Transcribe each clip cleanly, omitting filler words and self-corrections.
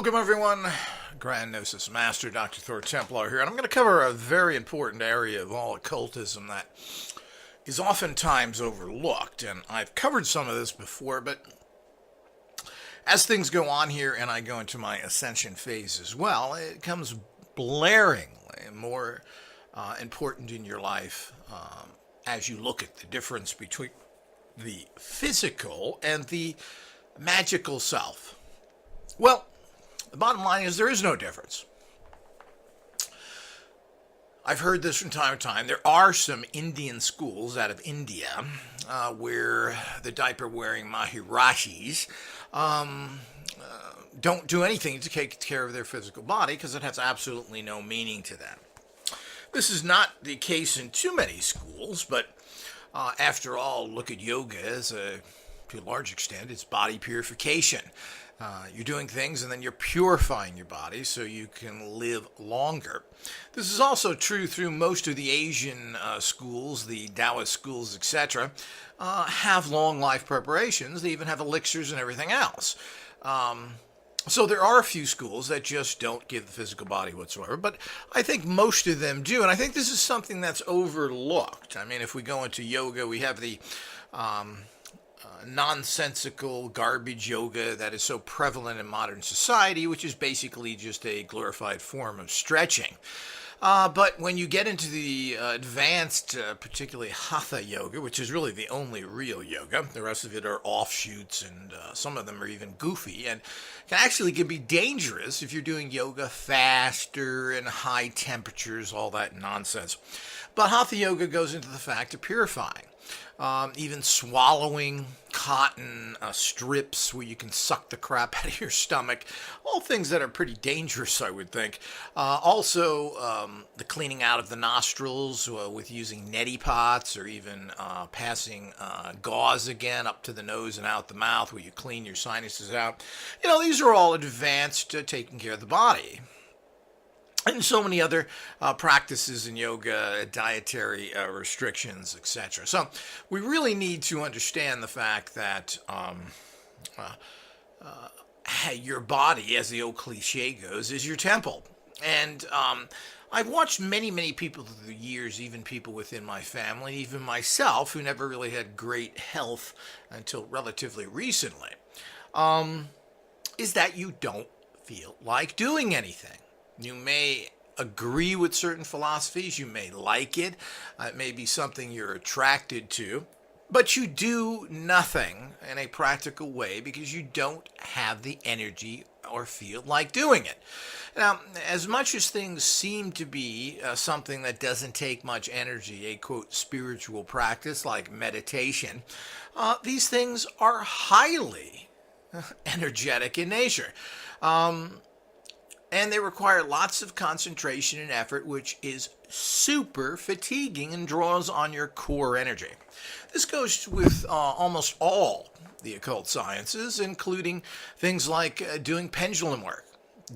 Welcome everyone, Grand Gnosis Master Dr. Thor Templar here, and I'm going to cover a very important area of all occultism that is oftentimes overlooked, and I've covered some of this before, but as things go on here and I go into my ascension phase as well, it becomes blaringly more important in your life as you look at the difference between the physical and the magical self. Well, the bottom line is there is no difference. I've heard this from time to time. There are some Indian schools out of India where the diaper-wearing Mahirashis don't do anything to take care of their physical body because it has absolutely no meaning to them. This is not the case in too many schools, but after all, look at yoga as to a large extent, it's body purification. You're doing things and then you're purifying your body so you can live longer. This is also true through most of the Asian schools, the Taoist schools, etc. Have long life preparations. They even have elixirs and everything else. So there are a few schools that just don't give the physical body whatsoever, but I think most of them do, and I think this is something that's overlooked. I mean, if we go into yoga, we have the nonsensical garbage yoga that is so prevalent in modern society, which is basically just a glorified form of stretching. But when you get into the advanced, particularly hatha yoga, which is really the only real yoga, the rest of it are offshoots, and some of them are even goofy, and can be dangerous if you're doing yoga faster and high temperatures, all that nonsense. But hatha yoga goes into the fact of purifying. Even swallowing cotton strips where you can suck the crap out of your stomach. All things that are pretty dangerous, I would think. Also, the cleaning out of the nostrils with using neti pots, or even passing gauze again up to the nose and out the mouth where you clean your sinuses out. You know, these are all advanced taking care of the body. And so many other practices in yoga, dietary restrictions, etc. So we really need to understand the fact that your body, as the old cliche goes, is your temple. And I've watched many people through the years, even people within my family, even myself, who never really had great health until relatively recently, is that you don't feel like doing anything. You may agree with certain philosophies, you may like it, it may be something you're attracted to, but you do nothing in a practical way because you don't have the energy or feel like doing it. Now, as much as things seem to be something that doesn't take much energy, a quote spiritual practice like meditation, these things are highly energetic in nature. And they require lots of concentration and effort, which is super fatiguing and draws on your core energy. This goes with almost all the occult sciences, including things like doing pendulum work,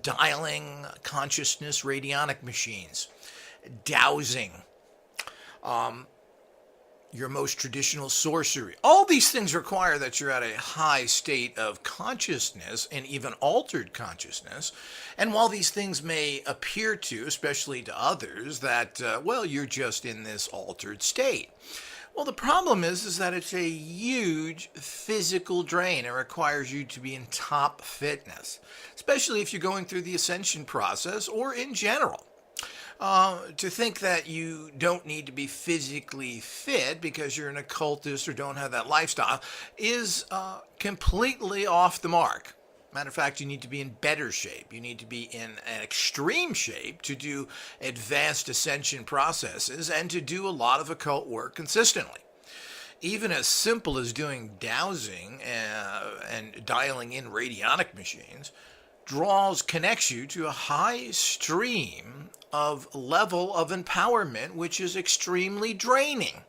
dialing consciousness radionic machines, dowsing, your most traditional sorcery. All these things require that you're at a high state of consciousness and even altered consciousness. And while these things may appear to, especially to others, that, you're just in this altered state. Well, the problem is that it's a huge physical drain. It requires you to be in top fitness, especially if you're going through the ascension process or in general. To think that you don't need to be physically fit because you're an occultist or don't have that lifestyle is completely off the mark. Matter of fact, you need to be in better shape. You need to be in an extreme shape to do advanced ascension processes and to do a lot of occult work consistently. Even as simple as doing dowsing and dialing in radionic machines connects you to a high stream of level of empowerment, which is extremely draining.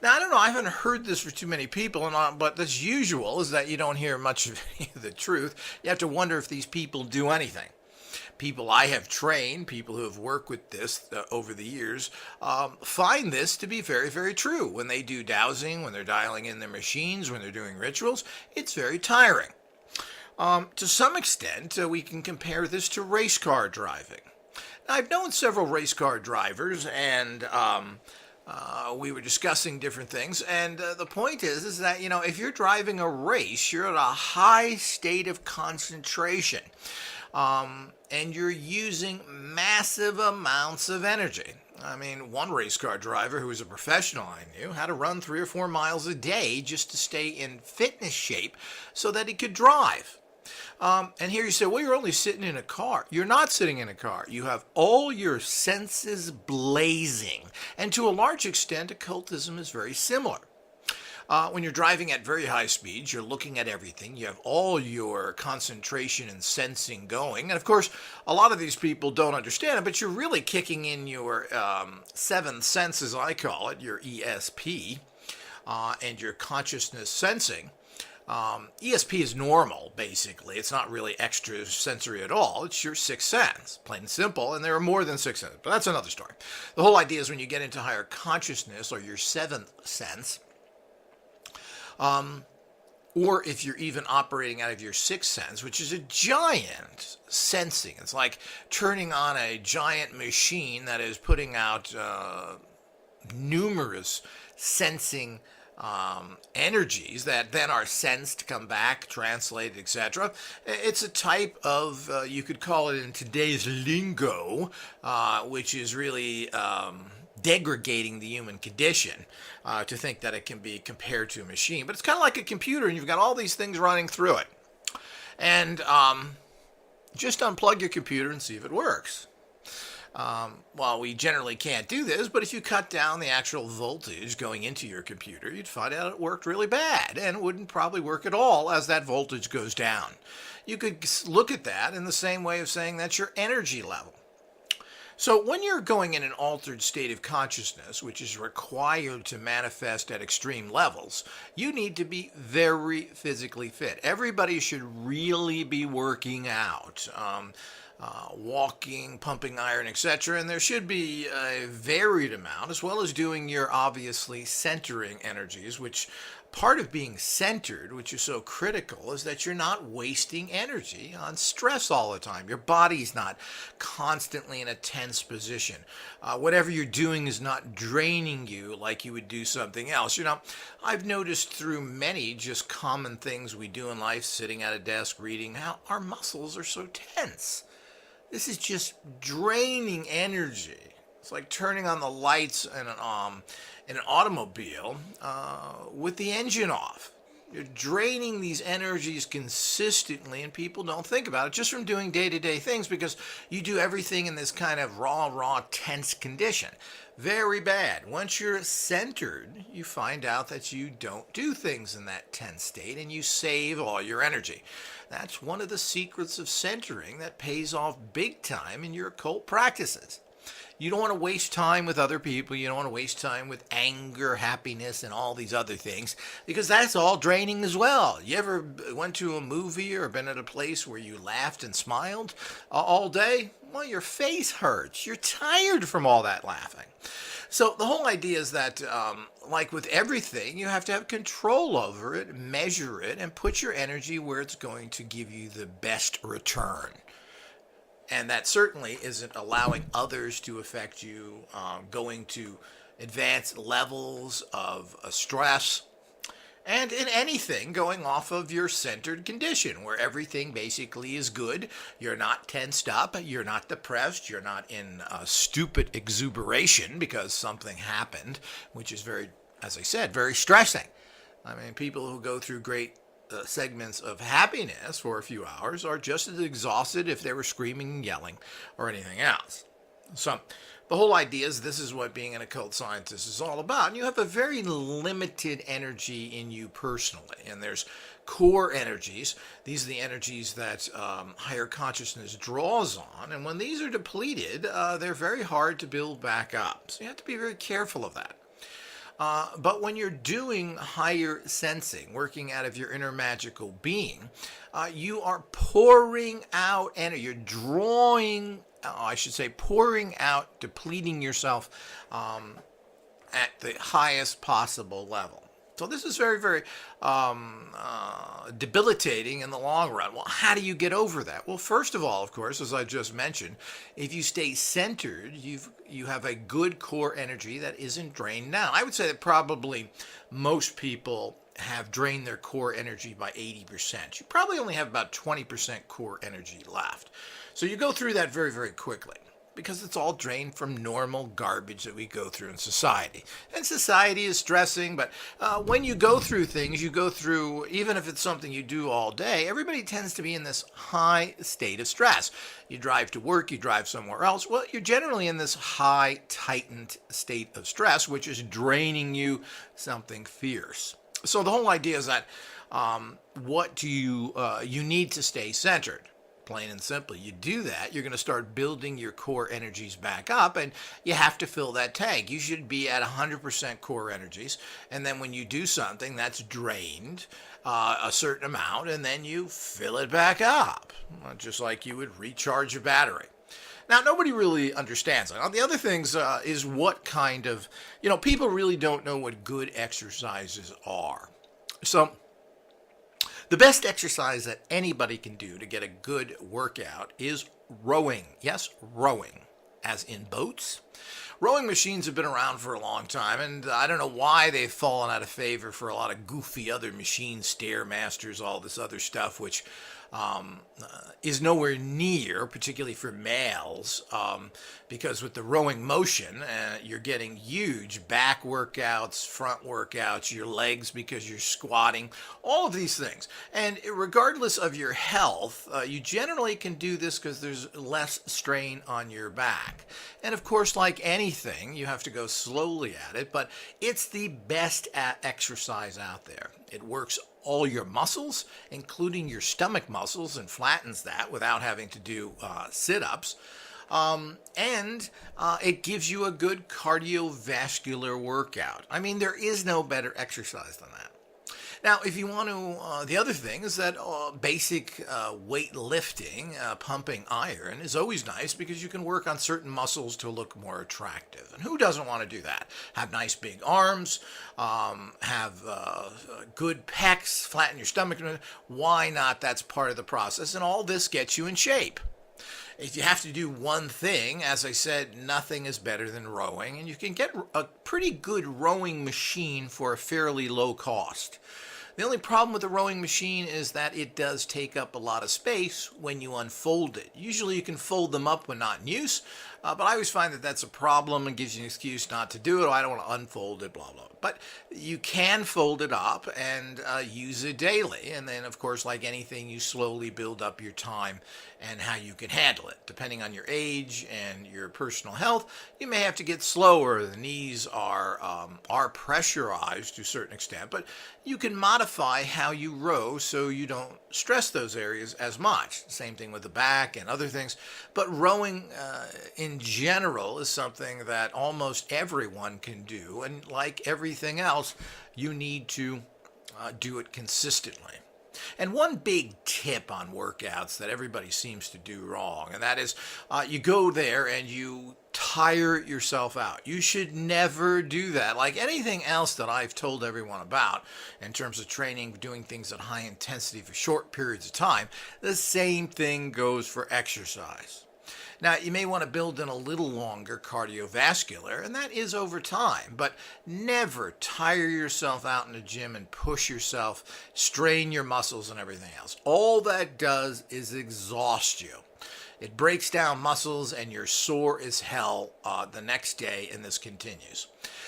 Now, I don't know, I haven't heard this for too many people, but as usual is that you don't hear much of the truth. You have to wonder if these people do anything. People I have trained, people who have worked with this over the years, find this to be very, very true. When they do dowsing, when they're dialing in their machines, when they're doing rituals, it's very tiring. To some extent, we can compare this to race car driving. Now, I've known several race car drivers, and we were discussing different things. And the point is that, if you're driving a race, you're at a high state of concentration. And you're using massive amounts of energy. I mean, one race car driver who was a professional I knew had to run 3 or 4 miles a day just to stay in fitness shape so that he could drive. And here you say, well, you're only sitting in a car. You're not sitting in a car. You have all your senses blazing. And to a large extent, occultism is very similar. When you're driving at very high speeds, you're looking at everything. You have all your concentration and sensing going. And of course, a lot of these people don't understand it, but you're really kicking in your seventh sense, as I call it, your ESP, and your consciousness sensing. ESP is normal, basically. It's not really extra sensory at all. It's your sixth sense, plain and simple. And there are more than six senses, but that's another story. The whole idea is when you get into higher consciousness or your seventh sense, or if you're even operating out of your sixth sense, which is a giant sensing. It's like turning on a giant machine that is putting out numerous sensing energies that then are sensed, come back, translated, etc. It's a type of, you could call it in today's lingo, which is really degrading the human condition to think that it can be compared to a machine. But it's kind of like a computer, and you've got all these things running through it. And just unplug your computer and see if it works. Well, we generally can't do this, but if you cut down the actual voltage going into your computer, you'd find out it worked really bad, and it wouldn't probably work at all as that voltage goes down. You could look at that in the same way of saying that's your energy level. So when you're going in an altered state of consciousness, which is required to manifest at extreme levels, you need to be very physically fit. Everybody should really be working out, walking, pumping iron, etc. And there should be a varied amount, as well as doing your obviously centering energies, which part of being centered, which is so critical, is that you're not wasting energy on stress all the time. Your body's not constantly in a tense position. Whatever you're doing is not draining you like you would do something else. I've noticed through many just common things we do in life, sitting at a desk, reading, how our muscles are so tense. This is just draining energy. It's like turning on the lights in an automobile with the engine off. You're draining these energies consistently, and people don't think about it just from doing day-to-day things because you do everything in this kind of raw, tense condition. Very bad. Once you're centered, you find out that you don't do things in that tense state, and you save all your energy. That's one of the secrets of centering that pays off big time in your occult practices. You don't want to waste time with other people. You don't want to waste time with anger, happiness, and all these other things, because that's all draining as well. You ever went to a movie or been at a place where you laughed and smiled all day? Well, your face hurts. You're tired from all that laughing. So the whole idea is that, like with everything, you have to have control over it, measure it, and put your energy where it's going to give you the best return. And that certainly isn't allowing others to affect you, going to advanced levels of stress, and in anything going off of your centered condition where everything basically is good. You're not tensed up, you're not depressed, you're not in stupid exuberation because something happened, which is very, as I said, very stressing. I mean, people who go through great segments of happiness for a few hours are just as exhausted if they were screaming and yelling or anything else. So the whole idea is this is what being an occult scientist is all about. And you have a very limited energy in you personally. And there's core energies. These are the energies that higher consciousness draws on. And when these are depleted, they're very hard to build back up. So you have to be very careful of that. But when you're doing higher sensing, working out of your inner magical being, you are pouring out energy. You're drawing, pouring out, depleting yourself at the highest possible level. So this is very, very debilitating in the long run. Well, how do you get over that? Well, first of all, of course, as I just mentioned, if you stay centered, you have a good core energy that isn't drained down. I would say that probably most people have drained their core energy by 80%. You probably only have about 20% core energy left. So you go through that very, very quickly, because it's all drained from normal garbage that we go through in society. And society is stressing, but when you go through things, you go through, even if it's something you do all day, everybody tends to be in this high state of stress. You drive to work, you drive somewhere else, well, you're generally in this high, tightened state of stress, which is draining you something fierce. So the whole idea is that what do you need to stay centered. Plain and simple. You do that, you're going to start building your core energies back up, and you have to fill that tank. You should be at 100% core energies, and then when you do something that's drained a certain amount, and then you fill it back up, just like you would recharge a battery. Now, nobody really understands that. Now, the other things is what kind of, people really don't know what good exercises are. So, the best exercise that anybody can do to get a good workout is rowing. Yes, rowing, as in boats. Rowing machines have been around for a long time, and I don't know why they've fallen out of favor for a lot of goofy other machines, Stairmasters, all this other stuff, which is nowhere near, particularly for males, because with the rowing motion, you're getting huge back workouts, front workouts, your legs because you're squatting, all of these things. And regardless of your health, you generally can do this because there's less strain on your back. And of course, like anything, you have to go slowly at it, but it's the best exercise out there. It works all your muscles, including your stomach muscles, and flattens that without having to do sit-ups. And it gives you a good cardiovascular workout. I mean, there is no better exercise than that. Now, if you want to, the other thing is that basic weightlifting, pumping iron, is always nice because you can work on certain muscles to look more attractive. And who doesn't want to do that? Have nice big arms, have good pecs, flatten your stomach. Why not? That's part of the process. And all this gets you in shape. If you have to do one thing, as I said, nothing is better than rowing. And you can get a pretty good rowing machine for a fairly low cost. The only problem with the rowing machine is that it does take up a lot of space when you unfold it. Usually you can fold them up when not in use, but I always find that that's a problem and gives you an excuse not to do it. Oh, I don't want to unfold it, blah, blah. But you can fold it up and use it daily. And then, of course, like anything, you slowly build up your time and how you can handle it. Depending on your age and your personal health, you may have to get slower. The knees are pressurized to a certain extent, but you can modify how you row so you don't stress those areas as much. Same thing with the back and other things. But rowing in general is something that almost everyone can do. And like everything else, you need to do it consistently. And one big tip on workouts that everybody seems to do wrong, and that is you go there and you tire yourself out. You should never do that. Like anything else that I've told everyone about in terms of training, doing things at high intensity for short periods of time, the same thing goes for exercise. Now, you may want to build in a little longer cardiovascular, and that is over time, but never tire yourself out in the gym and push yourself, strain your muscles and everything else. All that does is exhaust you. It breaks down muscles and you're sore as hell the next day, and this continues.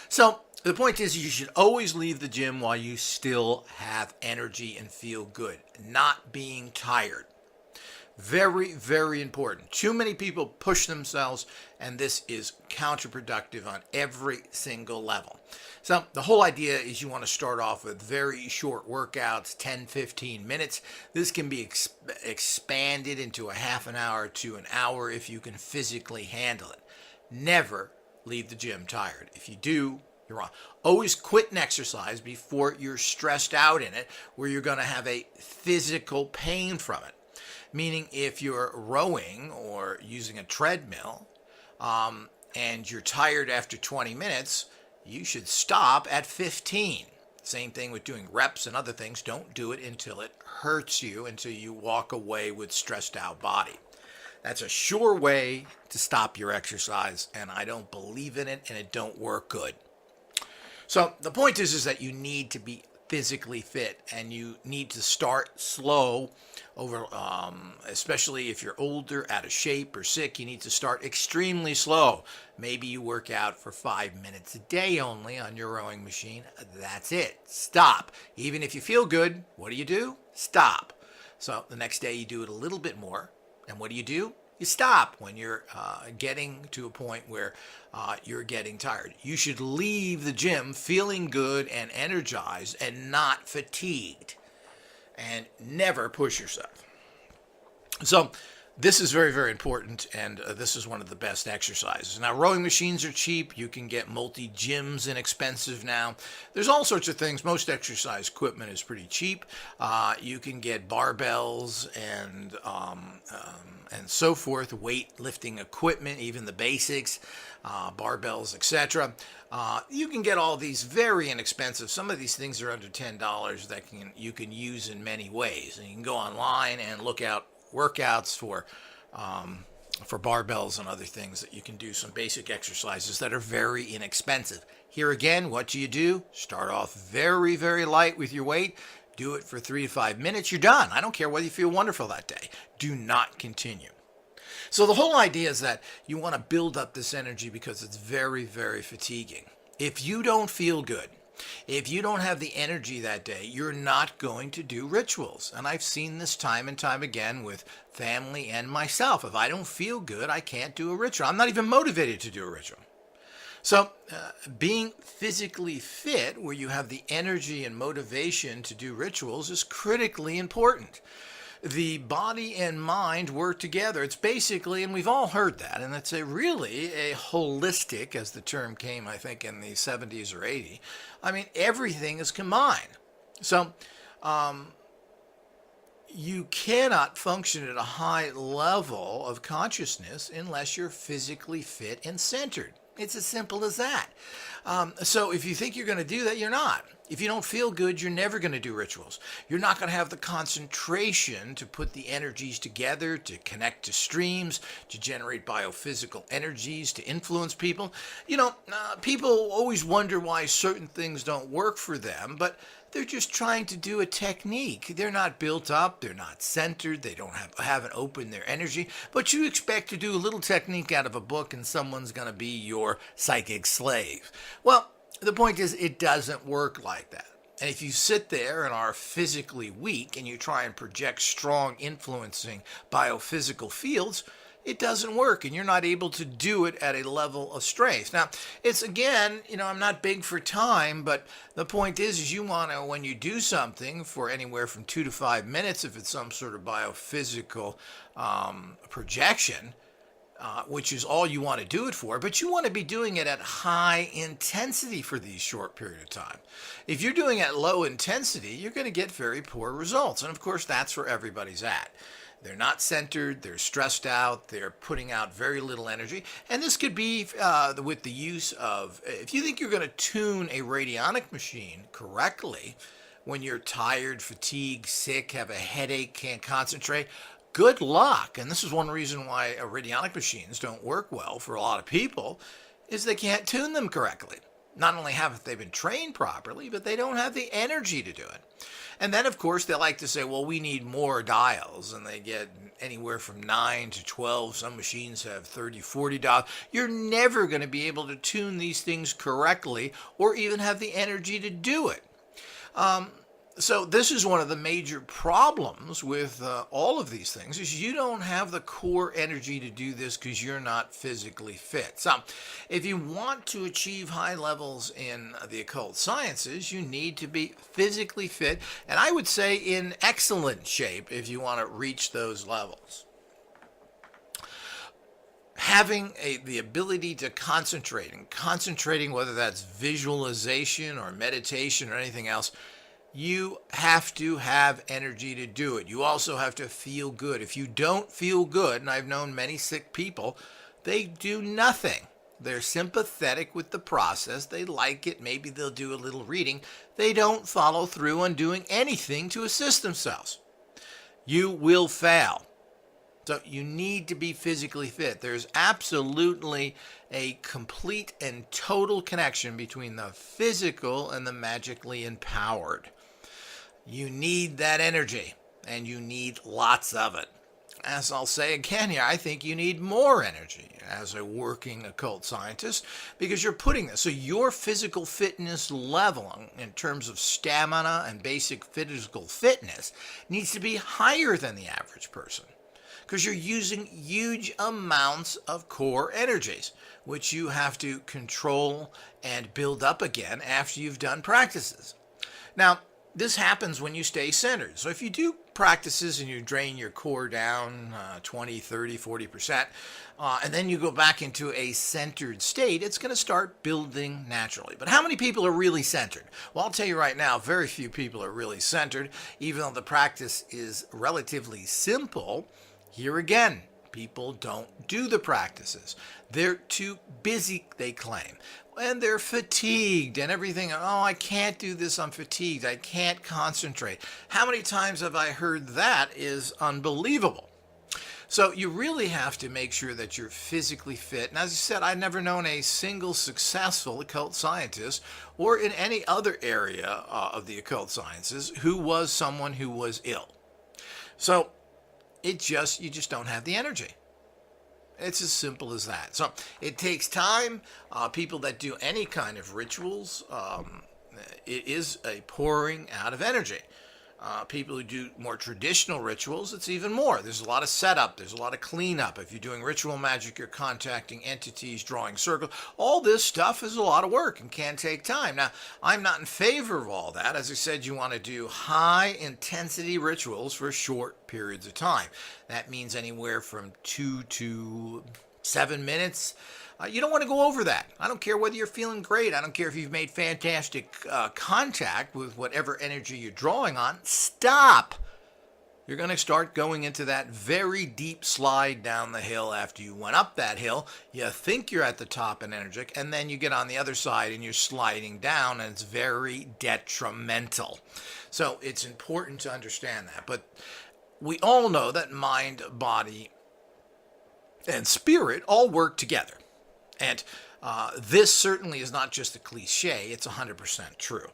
So the point is you should always leave the gym while you still have energy and feel good, not being tired. Very, very important. Too many people push themselves, and this is counterproductive on every single level. So the whole idea is you want to start off with very short workouts, 10, 15 minutes. This can be expanded into a half an hour to an hour if you can physically handle it. Never leave the gym tired. If you do, you're wrong. Always quit an exercise before you're stressed out in it, where you're going to have a physical pain from it. Meaning if you're rowing or using a treadmill and you're tired after 20 minutes, you should stop at 15. Same thing with doing reps and other things. Don't do it until it hurts you, until you walk away with stressed out body. That's a sure way to stop your exercise, and I don't believe in it, and it don't work good. So the point is that you need to be physically fit, and you need to start slow over, especially if you're older, out of shape, or sick. You need to start extremely slow. Maybe you work out for 5 minutes a day only on your rowing machine. That's it. Stop. Even if you feel good, what do? Stop. So the next day you do it a little bit more. And what do? You stop when you're getting to a point where you're getting tired. You should leave the gym feeling good and energized and not fatigued. And never push yourself. So this is very, very important, and this is one of the best exercises. Now, rowing machines are cheap. You can get multi-gyms inexpensive now. There's all sorts of things. Most exercise equipment is pretty cheap. You can get barbells and so forth, weightlifting equipment, even the basics, barbells, etc. You can get all these very inexpensive. Some of these things are under $10 that you can use in many ways. And you can go online and look out workouts for barbells and other things that you can do, some basic exercises that are very inexpensive. Here again, what do? Start off very, very light with your weight. Do it for 3 to 5 minutes. You're done. I don't care whether you feel wonderful that day. Do not continue. So the whole idea is that you want to build up this energy because it's very, very fatiguing. If you don't feel good, if you don't have the energy that day, you're not going to do rituals. And I've seen this time and time again with family and myself. If I don't feel good, I can't do a ritual. I'm not even motivated to do a ritual. So being physically fit, where you have the energy and motivation to do rituals, is critically important. The body and mind work together. It's basically, and we've all heard that, and it's really a holistic, as the term came, I think, in the 70s or 80s. I mean, everything is combined. So you cannot function at a high level of consciousness unless you're physically fit and centered. It's as simple as that. So if you think you're going to do that, you're not. If you don't feel good, you're never going to do rituals. You're not going to have the concentration to put the energies together, to connect to streams, to generate biophysical energies, to influence people. People always wonder why certain things don't work for them, but they're just trying to do a technique. They're not built up. They're not centered. They haven't opened their energy. But you expect to do a little technique out of a book and someone's going to be your psychic slave. Well, the point is, it doesn't work like that. And if you sit there and are physically weak and you try and project strong influencing biophysical fields, it doesn't work, and you're not able to do it at a level of strength. Now, it's again, I'm not big for time, but the point is you want to, when you do something for anywhere from 2 to 5 minutes, if it's some sort of biophysical projection, which is all you want to do it for, but you want to be doing it at high intensity for these short period of time. If you're doing it at low intensity, you're going to get very poor results, and of course that's where everybody's at. They're not centered, they're stressed out, they're putting out very little energy. And this could be with the use of, if you think you're going to tune a radionic machine correctly, when you're tired, fatigued, sick, have a headache, can't concentrate, good luck. And this is one reason why radionic machines don't work well for a lot of people, is they can't tune them correctly. Not only haven't they been trained properly, but they don't have the energy to do it. And then, of course, they like to say, well, we need more dials, and they get anywhere from 9 to 12. Some machines have 30, 40 dials. You're never going to be able to tune these things correctly or even have the energy to do it. So this is one of the major problems with all of these things, is you don't have the core energy to do this because you're not physically fit. So if you want to achieve high levels in the occult sciences, you need to be physically fit, and I would say in excellent shape if you want to reach those levels. Having the ability to concentrating, whether that's visualization or meditation or anything else, you have to have energy to do it. You also have to feel good. If you don't feel good, and I've known many sick people, they do nothing. They're sympathetic with the process. They like it. Maybe they'll do a little reading. They don't follow through on doing anything to assist themselves. You will fail. So you need to be physically fit. There's absolutely a complete and total connection between the physical and the magically empowered. You need that energy, and you need lots of it. As I'll say again here, I think you need more energy as a working occult scientist because you're putting this. So your physical fitness level in terms of stamina and basic physical fitness needs to be higher than the average person because you're using huge amounts of core energies, which you have to control and build up again after you've done practices. Now, this happens when you stay centered. So if you do practices and you drain your core down 20, 30, 40%, and then you go back into a centered state, it's going to start building naturally. But how many people are really centered? Well, I'll tell you right now, very few people are really centered, even though the practice is relatively simple. Here again, people don't do the practices. They're too busy, they claim. And they're fatigued and everything. Oh, I can't do this. I'm fatigued. I can't concentrate. How many times have I heard that is unbelievable? So you really have to make sure that you're physically fit. And as I said, I've never known a single successful occult scientist or in any other area of the occult sciences who was someone who was ill. So you just don't have the energy. It's as simple as that. So it takes time. People that do any kind of rituals, it is a pouring out of energy. People who do more traditional rituals, it's even more. There's a lot of setup. There's a lot of cleanup. If you're doing ritual magic, you're contacting entities, drawing circles. All this stuff is a lot of work and can take time. Now, I'm not in favor of all that. As I said, you want to do high-intensity rituals for short periods of time. That means anywhere from 2 to 7 minutes. You don't want to go over that. I don't care whether you're feeling great. I don't care if you've made fantastic contact with whatever energy you're drawing on. Stop. You're going to start going into that very deep slide down the hill after you went up that hill. You think you're at the top and energetic, and then you get on the other side and you're sliding down, and it's very detrimental. So it's important to understand that. But we all know that mind, body, and spirit all work together. And this certainly is not just a cliche, it's 100% true.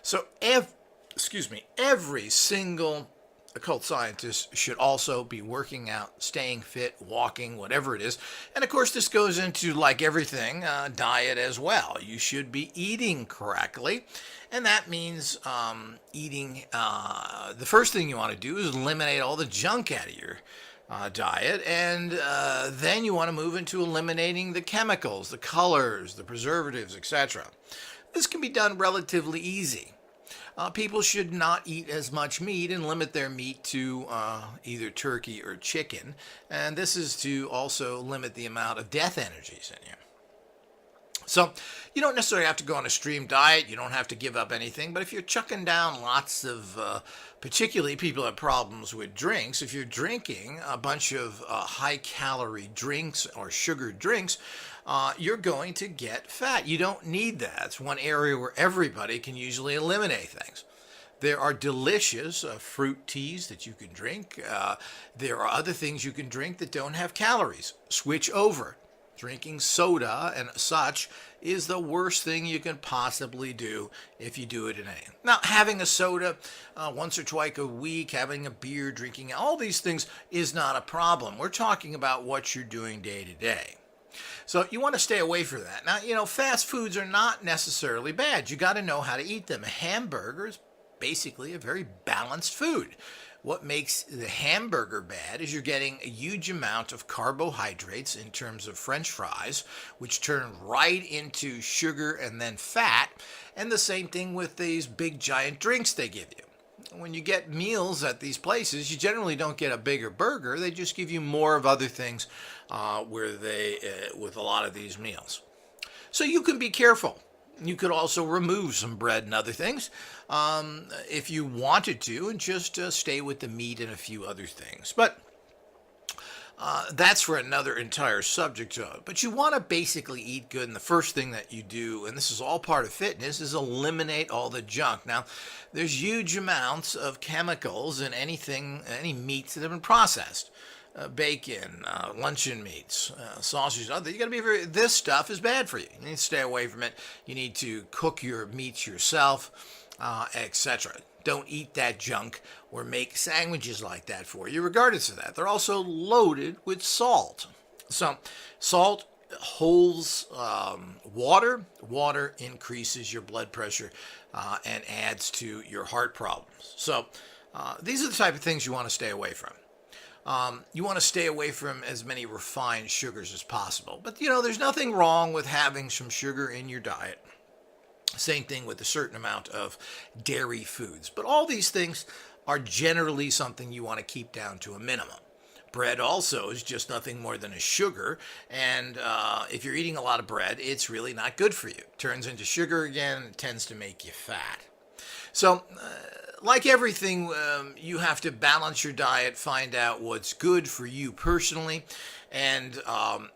So every single occult scientist should also be working out, staying fit, walking, whatever it is. And of course, this goes into, like everything, diet as well. You should be eating correctly. And that means eating, the first thing you want to do is eliminate all the junk out of your diet, and then you want to move into eliminating the chemicals, the colors, the preservatives, etc. This can be done relatively easy. People should not eat as much meat and limit their meat to either turkey or chicken, and this is to also limit the amount of death energies in you. So you don't necessarily have to go on a extreme diet. You don't have to give up anything. But if you're chucking down lots of, particularly people who have problems with drinks, if you're drinking a bunch of high-calorie drinks or sugared drinks, you're going to get fat. You don't need that. It's one area where everybody can usually eliminate things. There are delicious fruit teas that you can drink. There are other things you can drink that don't have calories. Switch over. Drinking soda and such is the worst thing you can possibly do if you do it in any. Now, having a soda once or twice a week, having a beer, drinking, all these things is not a problem. We're talking about what you're doing day to day. So you want to stay away from that. Now, fast foods are not necessarily bad. You got to know how to eat them. A hamburger is basically a very balanced food. What makes the hamburger bad is you're getting a huge amount of carbohydrates in terms of French fries, which turn right into sugar and then fat. And the same thing with these big giant drinks they give you. When you get meals at these places, you generally don't get a bigger burger. They just give you more of other things with a lot of these meals. So you can be careful. You could also remove some bread and other things if you wanted to, and just stay with the meat and a few other things. But That's for another entire subject of it. But you want to basically eat good, and the first thing that you do, and this is all part of fitness, is eliminate all the junk. Now, there's huge amounts of chemicals in anything, any meats that have been processed. Bacon, luncheon meats, sausages, other. You got to be very. This stuff is bad for you. You need to stay away from it. You need to cook your meats yourself, etc. Don't eat that junk or make sandwiches like that for you. Regardless of that, they're also loaded with salt. So, salt holds water. Water increases your blood pressure and adds to your heart problems. So, these are the type of things you want to stay away from. You want to stay away from as many refined sugars as possible. But, there's nothing wrong with having some sugar in your diet. Same thing with a certain amount of dairy foods. But all these things are generally something you want to keep down to a minimum. Bread also is just nothing more than a sugar. And if you're eating a lot of bread, it's really not good for you. It turns into sugar again. It tends to make you fat. So, like everything, you have to balance your diet, find out what's good for you personally, and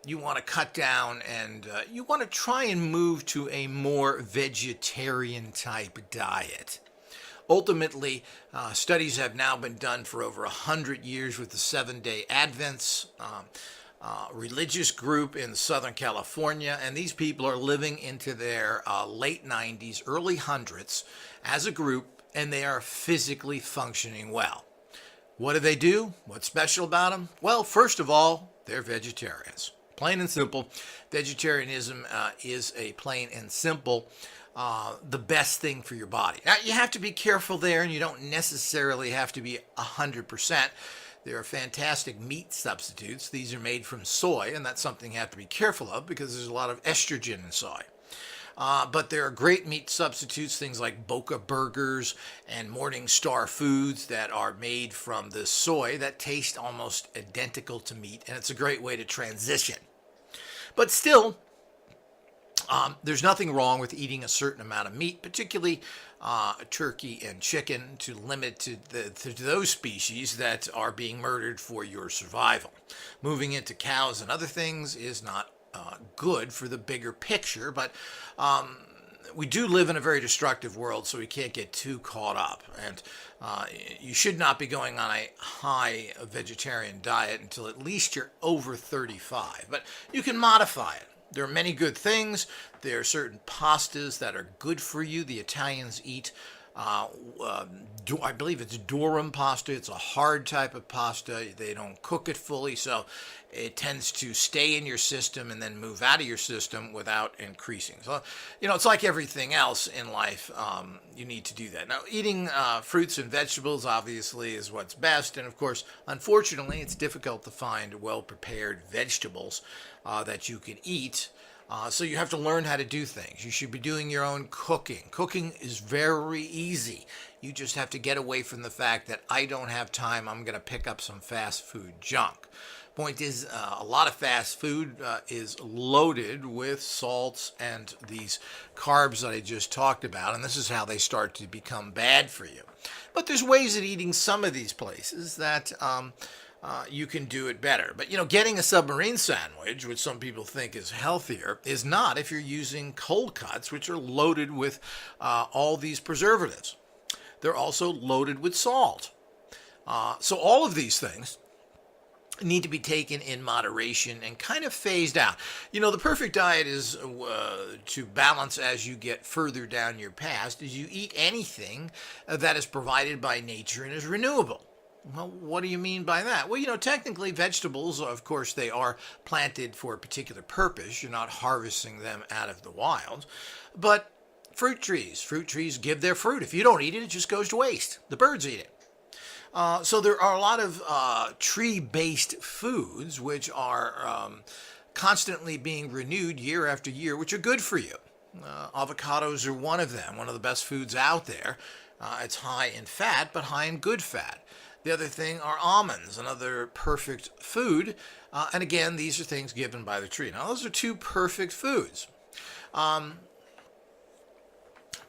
you want to cut down and you want to try and move to a more vegetarian type diet. Ultimately, studies have now been done for over 100 years with the Seventh-day Adventists, religious group in Southern California, and these people are living into their late 90s, early hundreds as a group, and they are physically functioning well. What do? What's special about them? Well, first of all, they're vegetarians. Plain and simple, vegetarianism is a plain and simple the best thing for your body. Now, you have to be careful there, and you don't necessarily have to be 100%. There are fantastic meat substitutes. These are made from soy, and that's something you have to be careful of because there's a lot of estrogen in soy. But there are great meat substitutes, things like Boca Burgers and Morning Star Foods that are made from the soy that taste almost identical to meat, and it's a great way to transition. But still, there's nothing wrong with eating a certain amount of meat, particularly turkey and chicken, to limit to those species that are being murdered for your survival. Moving into cows and other things is not good for the bigger picture, but we do live in a very destructive world, so we can't get too caught up. And you should not be going on a high vegetarian diet until at least you're over 35. But you can modify it. There are many good things. There are certain pastas that are good for you. The Italians eat, I believe it's durum pasta. It's a hard type of pasta. They don't cook it fully, so it tends to stay in your system and then move out of your system without increasing. So, it's like everything else in life. You need to do that. Now, eating fruits and vegetables obviously is what's best. And of course, unfortunately, it's difficult to find well-prepared vegetables that you can eat. So you have to learn how to do things. You should be doing your own cooking. Cooking is very easy. You just have to get away from the fact that I don't have time, I'm going to pick up some fast food junk. Point is, a lot of fast food is loaded with salts and these carbs that I just talked about, and this is how they start to become bad for you. But there's ways of eating some of these places that you can do it better. But, getting a submarine sandwich, which some people think is healthier, is not if you're using cold cuts, which are loaded with all these preservatives. They're also loaded with salt. So all of these things need to be taken in moderation and kind of phased out. The perfect diet is to balance as you get further down your path, is you eat anything that is provided by nature and is renewable. Well, what do you mean by that? Well, technically vegetables, of course, they are planted for a particular purpose. You're not harvesting them out of the wild. But fruit trees give their fruit. If you don't eat it, it just goes to waste. The birds eat it. So there are a lot of tree-based foods which are constantly being renewed year after year, which are good for you. Avocados are one of them, one of the best foods out there. It's high in fat, but high in good fat. The other thing are almonds, another perfect food. And again, these are things given by the tree. Now, those are two perfect foods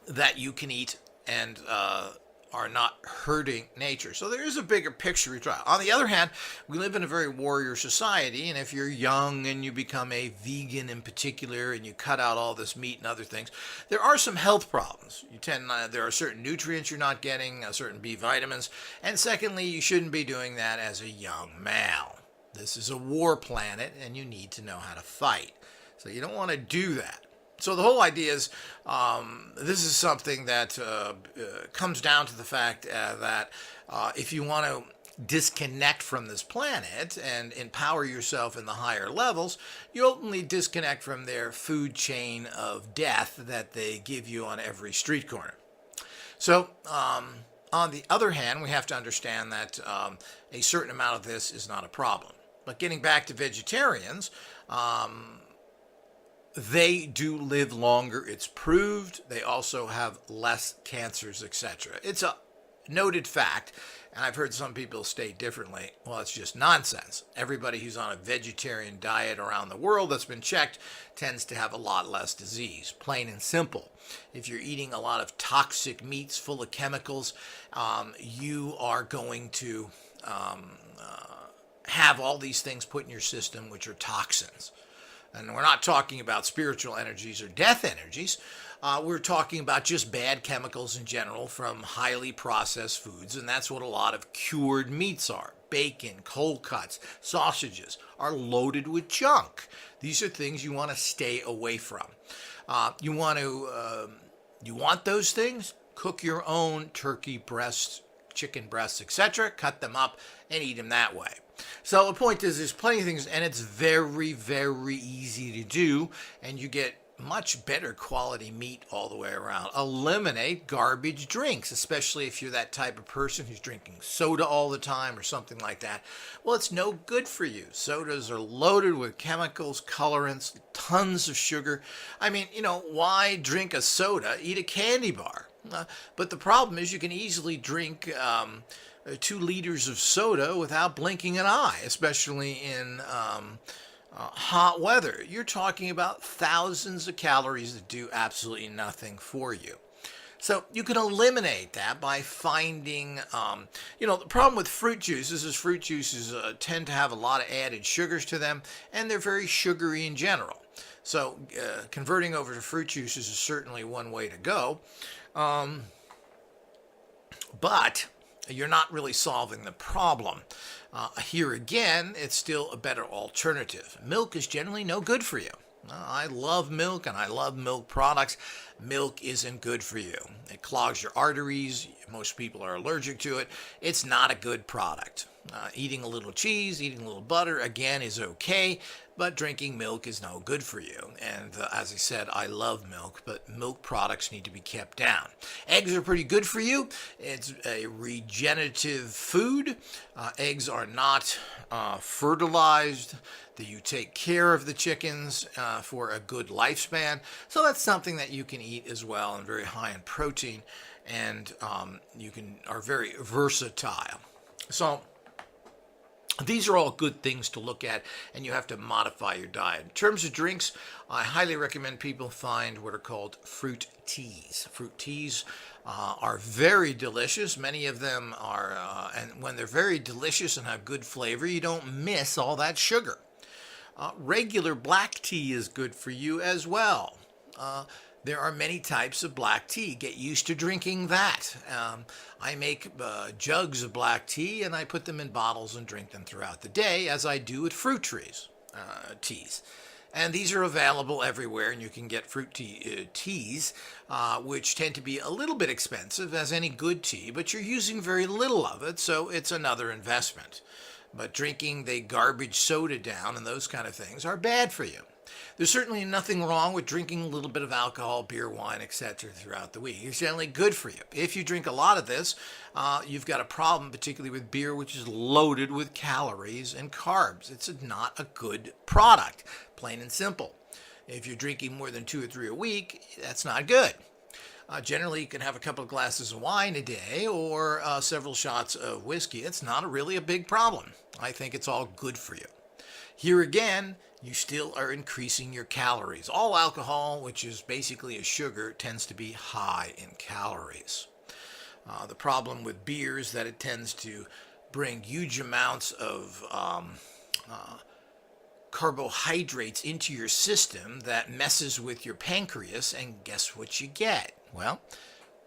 that you can eat and are not hurting nature. So there is a bigger picture we try. On the other hand, we live in a very warrior society, and if you're young and you become a vegan in particular and you cut out all this meat and other things, there are some health problems. There are certain nutrients you're not getting, certain B vitamins, and secondly, you shouldn't be doing that as a young male. This is a war planet, and you need to know how to fight. So you don't want to do that. So the whole idea is this is something that comes down to the fact that if you want to disconnect from this planet and empower yourself in the higher levels, you ultimately disconnect from their food chain of death that they give you on every street corner. So on the other hand, we have to understand that a certain amount of this is not a problem. But getting back to vegetarians, they do live longer, it's proved. They also have less cancers, etc. It's a noted fact, and I've heard some people state differently. Well, it's just nonsense. Everybody who's on a vegetarian diet around the world that's been checked tends to have a lot less disease, plain and simple. If you're eating a lot of toxic meats full of chemicals, you are going to have all these things put in your system, which are toxins. And we're not talking about spiritual energies or death energies. We're talking about just bad chemicals in general from highly processed foods, and that's what a lot of cured meats are. Bacon, cold cuts, sausages are loaded with junk. These are things you want to stay away from. You want those things? Cook your own turkey breasts, chicken breasts, etc. Cut them up and eat them that way. So the point is, there's plenty of things, and it's very, very easy to do, and you get much better quality meat all the way around. Eliminate garbage drinks, especially if you're that type of person who's drinking soda all the time or something like that. Well, it's no good for you. Sodas are loaded with chemicals, colorants, tons of sugar. I mean, why drink a soda? Eat a candy bar. But the problem is you can easily drink 2 liters of soda without blinking an eye, especially in hot weather. You're talking about thousands of calories that do absolutely nothing for you. So you can eliminate that by finding, the problem with fruit juices is fruit juices tend to have a lot of added sugars to them, and they're very sugary in general. So converting over to fruit juices is certainly one way to go. But you're not really solving the problem. Here again, it's still a better alternative. Milk is generally no good for you. I love milk and I love milk products. Milk isn't good for you. It clogs your arteries. Most people are allergic to it. It's not a good product. Eating a little cheese, eating a little butter, again, is okay, but drinking milk is no good for you. And as I said, I love milk, but milk products need to be kept down. Eggs are pretty good for you. It's a regenerative food. Eggs are not fertilized. That you take care of the chickens for a good lifespan. So that's something that you can eat as well, and very high in protein, and are very versatile. So these are all good things to look at, and you have to modify your diet. In terms of drinks, I highly recommend people find what are called fruit teas. Fruit teas are very delicious. Many of them are, and when they're very delicious and have good flavor, you don't miss all that sugar. Regular black tea is good for you as well. There are many types of black tea. Get used to drinking that. I make jugs of black tea, and I put them in bottles and drink them throughout the day, as I do with fruit teas. And these are available everywhere, and you can get fruit teas, which tend to be a little bit expensive, as any good tea, but you're using very little of it, so it's another investment. But drinking the garbage soda down and those kind of things are bad for you. There's certainly nothing wrong with drinking a little bit of alcohol, beer, wine, etc. throughout the week. It's generally good for you. If you drink a lot of this, you've got a problem, particularly with beer, which is loaded with calories and carbs. It's not a good product, plain and simple. If you're drinking more than 2 or 3 a week, that's not good. Generally, you can have a couple of glasses of wine a day or several shots of whiskey. It's not really a big problem. I think it's all good for you. Here again, you still are increasing your calories. All alcohol, which is basically a sugar, tends to be high in calories. The problem with beer is that it tends to bring huge amounts of carbohydrates into your system that messes with your pancreas, and guess what you get? Well,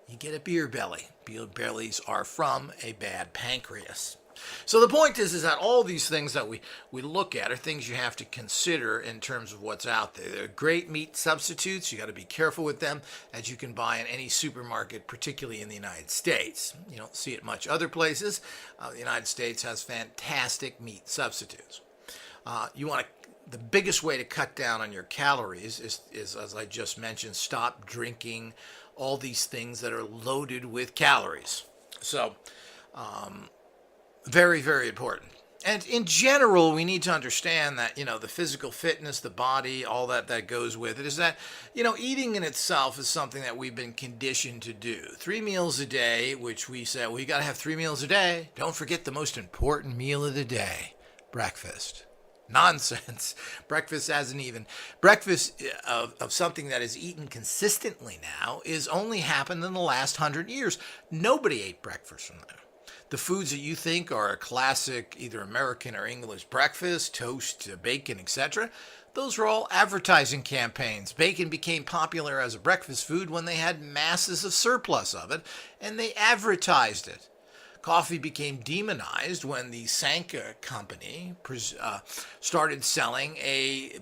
you get a beer belly. Beer bellies are from a bad pancreas. So the point is that all these things that we look at are things you have to consider in terms of what's out there. They're great meat substitutes. You got to be careful with them, as you can buy in any supermarket, particularly in the United States. You don't see it much other places. The United States has fantastic meat substitutes. The biggest way to cut down on your calories is, as I just mentioned, stop drinking all these things that are loaded with calories. So, very, very important. And in general, we need to understand that, the physical fitness, the body, all that goes with it, is that, eating in itself is something that we've been conditioned to do. 3 meals a day, which we say, well, you got to have 3 meals a day. Don't forget the most important meal of the day, breakfast. Nonsense. Breakfast of something that is eaten consistently now is only happened in the last 100 years. Nobody ate breakfast from there. The foods that you think are a classic, either American or English breakfast, toast, bacon, etc., those were all advertising campaigns. Bacon became popular as a breakfast food when they had masses of surplus of it, and they advertised it. Coffee became demonized when the Sanka company started selling a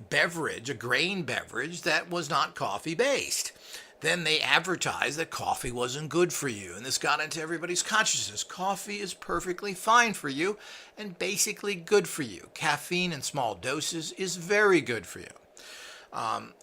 grain beverage that was not coffee-based. Then they advertised that coffee wasn't good for you, and this got into everybody's consciousness. Coffee is perfectly fine for you and basically good for you. Caffeine in small doses is very good for you.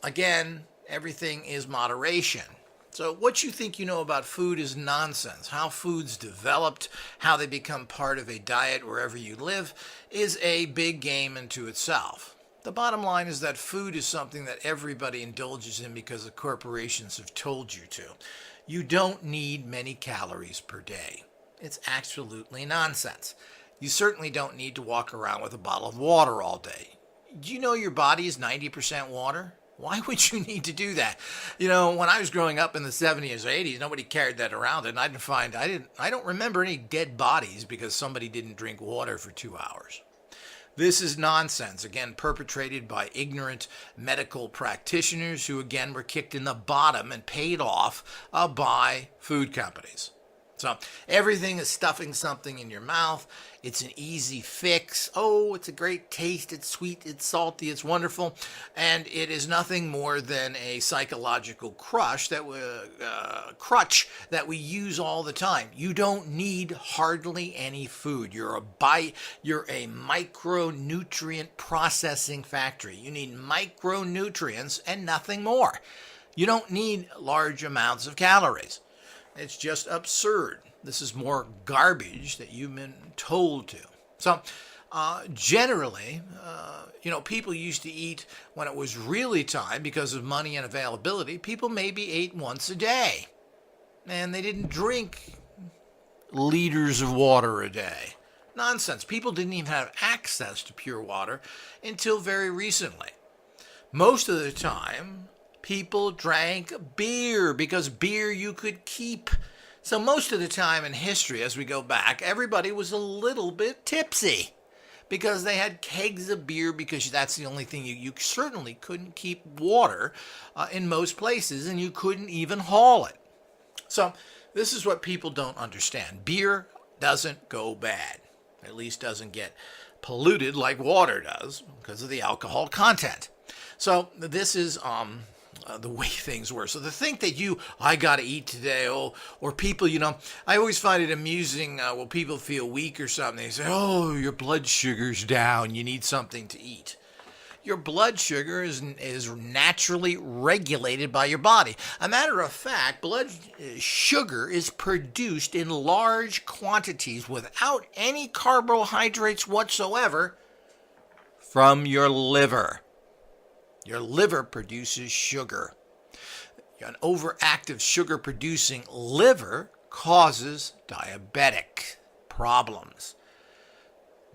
Again, everything is moderation. So what you think you know about food is nonsense. How food's developed, how they become part of a diet wherever you live, is a big game unto itself. The bottom line is that food is something that everybody indulges in because the corporations have told you to. You don't need many calories per day. It's absolutely nonsense. You certainly don't need to walk around with a bottle of water all day. Do you know your body is 90% water? Why would you need to do that? When I was growing up in the 70s or 80s, nobody carried that around, and I don't remember any dead bodies because somebody didn't drink water for 2 hours. This is nonsense, again, perpetrated by ignorant medical practitioners who, again, were kicked in the bottom and paid off by food companies. So everything is stuffing something in your mouth. It's an easy fix. Oh, it's a great taste. It's sweet. It's salty. It's wonderful. And it is nothing more than a psychological crutch that we use all the time. You don't need hardly any food. You're a micronutrient processing factory. You need micronutrients and nothing more. You don't need large amounts of calories. It's just absurd. This is more garbage that you've been told to. So, generally, people used to eat when it was really time because of money and availability. People maybe ate once a day. And they didn't drink liters of water a day. Nonsense. People didn't even have access to pure water until very recently. Most of the time, people drank beer because beer you could keep. So most of the time in history, as we go back, everybody was a little bit tipsy because they had kegs of beer because that's the only thing you certainly couldn't keep water in most places, and you couldn't even haul it. So this is what people don't understand. Beer doesn't go bad, at least doesn't get polluted like water does because of the alcohol content. So this is the way things were. So to think that I got to eat today, or people, I always find it amusing when people feel weak or something. They say, oh, your blood sugar's down. You need something to eat. Your blood sugar is naturally regulated by your body. A matter of fact, blood sugar is produced in large quantities without any carbohydrates whatsoever from your liver. Your liver produces sugar. An overactive sugar-producing liver causes diabetic problems.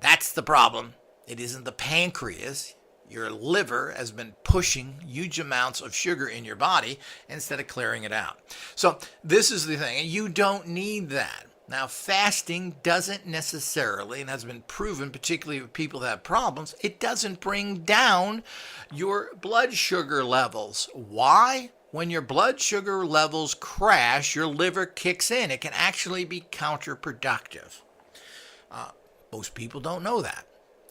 That's the problem. It isn't the pancreas. Your liver has been pushing huge amounts of sugar in your body instead of clearing it out. So this is the thing. You don't need that. Now, fasting doesn't necessarily, and has been proven, particularly with people that have problems, it doesn't bring down your blood sugar levels. Why? When your blood sugar levels crash, your liver kicks in. It can actually be counterproductive. Most people don't know that.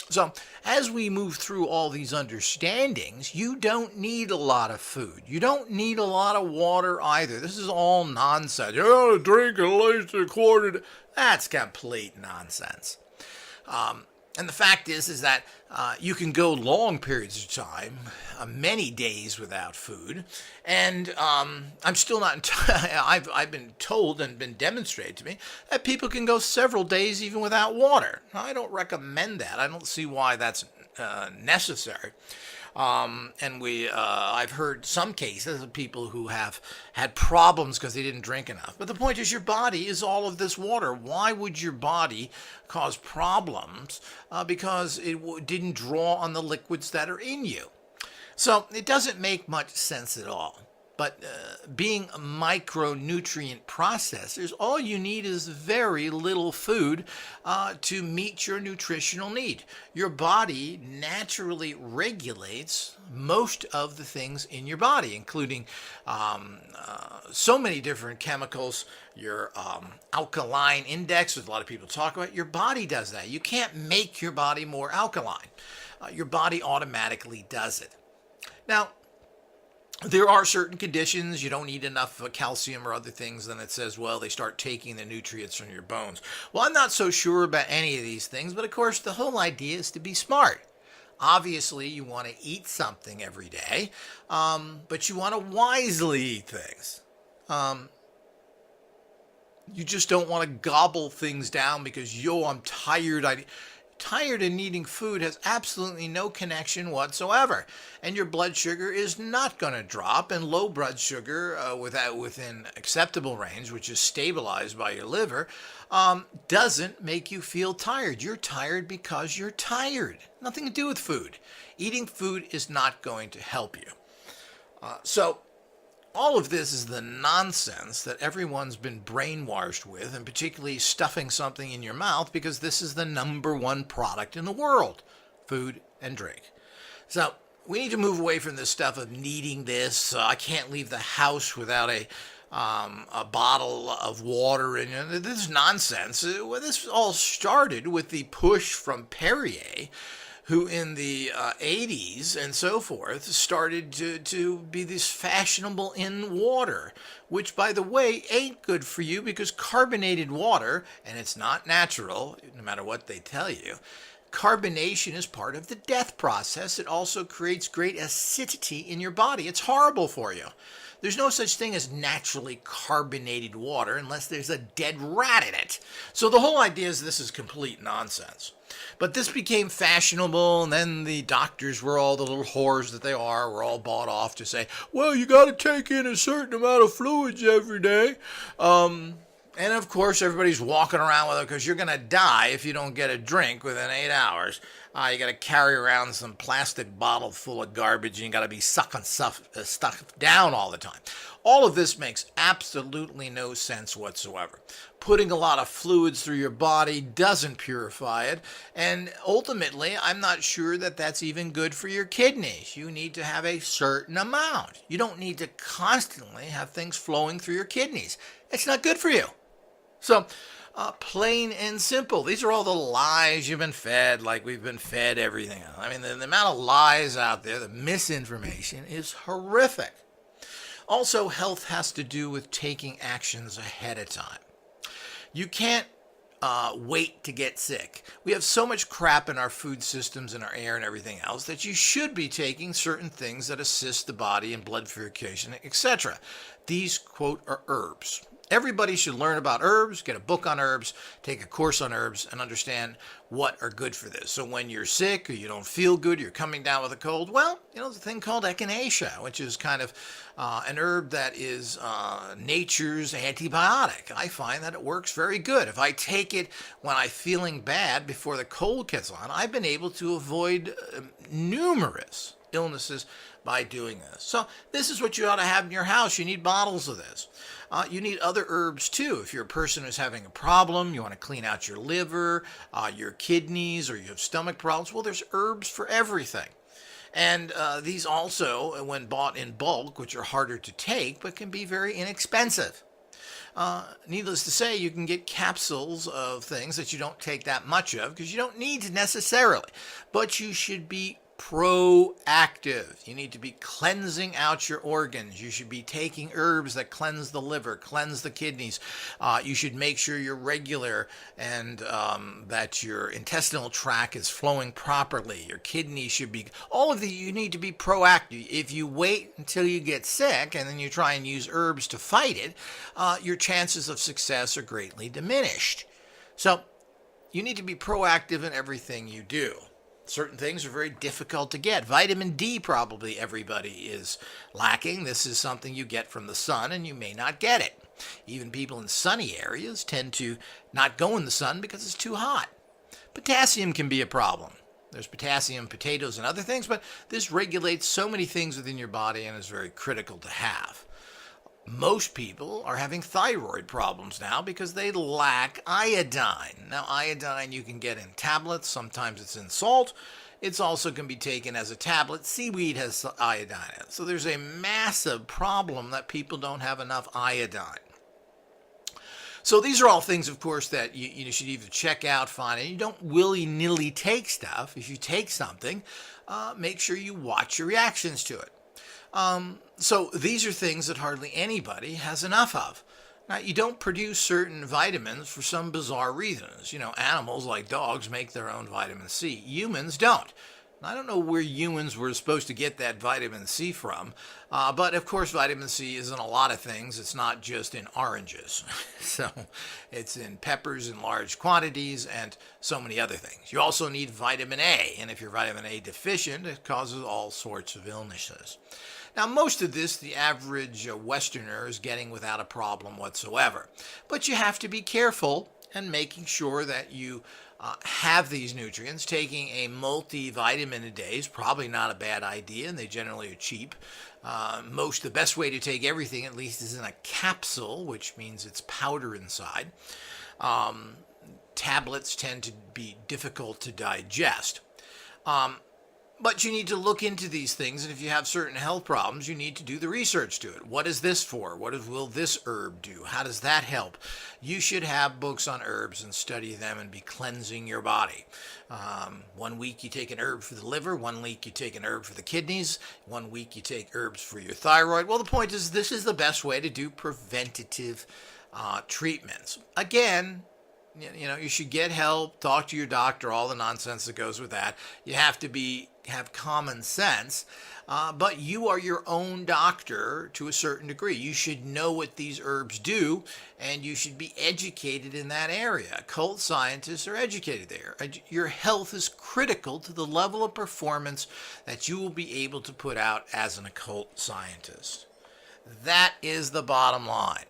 So, as we move through all these understandings, you don't need a lot of food. You don't need a lot of water either. This is all nonsense. You gotta drink at least a quarter. That's complete nonsense. And the fact is that you can go long periods of time, many days without food, and I'm still not. I've been told and been demonstrated to me that people can go several days even without water. I don't recommend that. I don't see why that's necessary. I've heard some cases of people who have had problems because they didn't drink enough. But the point is, your body is all of this water. Why would your body cause problems because it didn't draw on the liquids that are in you? So it doesn't make much sense at all. But being micronutrient processors, all you need is very little food to meet your nutritional need. Your body naturally regulates most of the things in your body, including so many different chemicals. Your alkaline index, which a lot of people talk about, your body does that. You can't make your body more alkaline. Your body automatically does it. Now, there are certain conditions you don't need enough calcium or other things, then it says, well, they start taking the nutrients from your bones. Well, I'm not so sure about any of these things, but of course the whole idea is to be smart. Obviously, you want to eat something every day, but you want to wisely eat things. You just don't want to gobble things down because, I'm tired. Tired and needing food has absolutely no connection whatsoever, and your blood sugar is not going to drop, and low blood sugar within acceptable range, which is stabilized by your liver, doesn't make you feel tired. You're tired because you're tired. Nothing to do with food. Eating food is not going to help you. So all of this is the nonsense that everyone's been brainwashed with, and particularly stuffing something in your mouth, because this is the number one product in the world, food and drink. So we need to move away from this stuff of needing this. I can't leave the house without a bottle of water. And this is nonsense. This all started with the push from Perrier, who in the 80s and so forth started to be this fashionable in water, which, by the way, ain't good for you, because carbonated water, and it's not natural, no matter what they tell you, carbonation is part of the death process. It also creates great acidity in your body. It's horrible for you. There's no such thing as naturally carbonated water unless there's a dead rat in it. So the whole idea is this is complete nonsense. But this became fashionable, and then the doctors were all the little whores that they are, were all bought off to say, well, you got to take in a certain amount of fluids every day. And of course, everybody's walking around with it because you're going to die if you don't get a drink within 8 hours. You got to carry around some plastic bottle full of garbage, and you got to be sucking stuff down all the time. All of this makes absolutely no sense whatsoever. Putting a lot of fluids through your body doesn't purify it, and ultimately, I'm not sure that that's even good for your kidneys. You need to have a certain amount. You don't need to constantly have things flowing through your kidneys. It's not good for you. So, plain and simple. These are all the lies you've been fed, like we've been fed everything else. I mean, the amount of lies out there, the misinformation is horrific. Also, health has to do with taking actions ahead of time. You can't wait to get sick. We have so much crap in our food systems and our air and everything else that you should be taking certain things that assist the body in blood purification, etc. These, quote, are herbs. Everybody should learn about herbs, get a book on herbs, take a course on herbs, and understand what are good for this. So when you're sick or you don't feel good, you're coming down with a cold, well, there's a thing called Echinacea, which is kind of an herb that is nature's antibiotic. I find that it works very good. If I take it when I'm feeling bad before the cold gets on, I've been able to avoid numerous illnesses by doing this. So this is what you ought to have in your house. You need bottles of this. You need other herbs too. If you're a person who's having a problem, you want to clean out your liver, your kidneys, or you have stomach problems, well, there's herbs for everything. And these also, when bought in bulk, which are harder to take, but can be very inexpensive. Needless to say, you can get capsules of things that you don't take that much of because you don't need to necessarily, but you should be proactive. You need to be cleansing out your organs. You should be taking herbs that cleanse the liver, cleanse the kidneys. You should make sure you're regular and that your intestinal tract is flowing properly. Your kidneys should be, all of these, you need to be proactive. If you wait until you get sick and then you try and use herbs to fight it, your chances of success are greatly diminished. So you need to be proactive in everything you do. Certain things are very difficult to get. Vitamin D probably everybody is lacking. This is something you get from the sun and you may not get it. Even people in sunny areas tend to not go in the sun because it's too hot. Potassium can be a problem. There's potassium, potatoes, and other things, but this regulates so many things within your body and is very critical to have. Most people are having thyroid problems now because they lack iodine. Now, iodine you can get in tablets. Sometimes it's in salt. It's also can be taken as a tablet. Seaweed has iodine in it. So there's a massive problem that people don't have enough iodine. So these are all things, of course, that you should either check out, find, and you don't willy-nilly take stuff. If you take something, make sure you watch your reactions to it. So these are things that hardly anybody has enough of. Now, you don't produce certain vitamins for some bizarre reasons. Animals like dogs make their own vitamin C. Humans don't. I don't know where humans were supposed to get that vitamin C from, but of course vitamin C is in a lot of things. It's not just in oranges. So it's in peppers in large quantities and so many other things. You also need vitamin A, and if you're vitamin A deficient, it causes all sorts of illnesses. Now, most of this, the average Westerner is getting without a problem whatsoever. But you have to be careful and making sure that you have these nutrients. Taking a multivitamin a day is probably not a bad idea, and they generally are cheap. The best way to take everything, at least, is in a capsule, which means it's powder inside. Tablets tend to be difficult to digest. But you need to look into these things, and if you have certain health problems, you need to do the research to it. What is this for? Will this herb do? How does that help? You should have books on herbs and study them and be cleansing your body. 1 week you take an herb for the liver, 1 week you take an herb for the kidneys, 1 week you take herbs for your thyroid. Well, the point is this is the best way to do preventative treatments. Again, you should get help, talk to your doctor, all the nonsense that goes with that. You have to have common sense, but you are your own doctor to a certain degree. You should know what these herbs do, and you should be educated in that area. Occult scientists are educated there. Your health is critical to the level of performance that you will be able to put out as an occult scientist. That is the bottom line.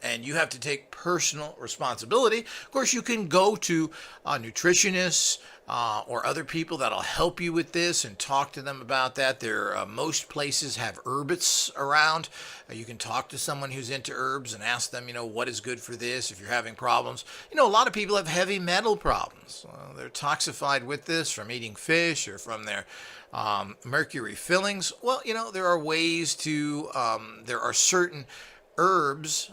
And you have to take personal responsibility. Of course, you can go to nutritionists or other people that'll help you with this and talk to them about that. Most places have herbists around. You can talk to someone who's into herbs and ask them, what is good for this if you're having problems. A lot of people have heavy metal problems. They're toxified with this from eating fish or from their mercury fillings. Well, there are ways to, there are certain herbs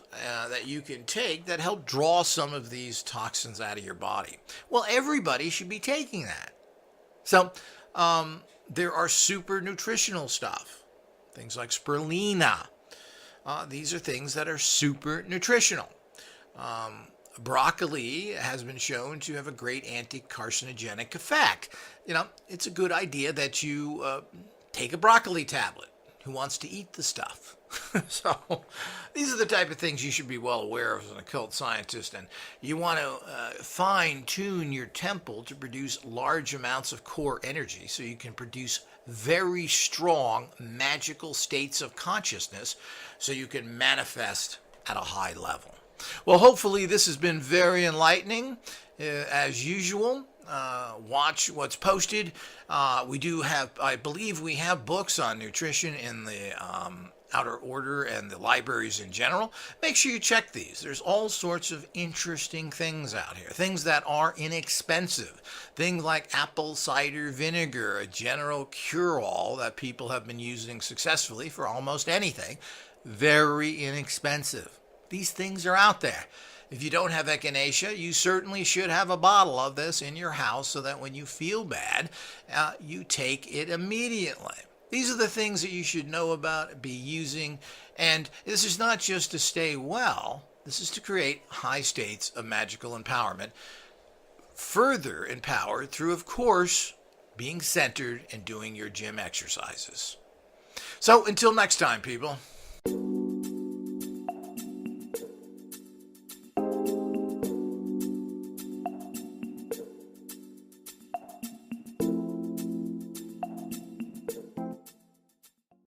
that you can take that help draw some of these toxins out of your body. Well, everybody should be taking that. So there are super nutritional stuff, things like spirulina. These are things that are super nutritional. Broccoli has been shown to have a great anti-carcinogenic effect. It's a good idea that you take a broccoli tablet. who wants to eat the stuff. So these are the type of things you should be well aware of as an occult scientist, and you want to fine tune your temple to produce large amounts of core energy so you can produce very strong magical states of consciousness so you can manifest at a high level. Well, hopefully this has been very enlightening. As usual, watch what's posted. We do have, I believe we have books on nutrition in the outer order and the libraries in general. Make sure you check these. There's all sorts of interesting things out here. Things that are inexpensive. Things like apple cider vinegar, a general cure-all that people have been using successfully for almost anything. Very inexpensive. These things are out there. If you don't have Echinacea, you certainly should have a bottle of this in your house so that when you feel bad, you take it immediately. These are the things that you should know about, be using, and this is not just to stay well, this is to create high states of magical empowerment, further empowered through, of course, being centered and doing your gym exercises. So until next time, people.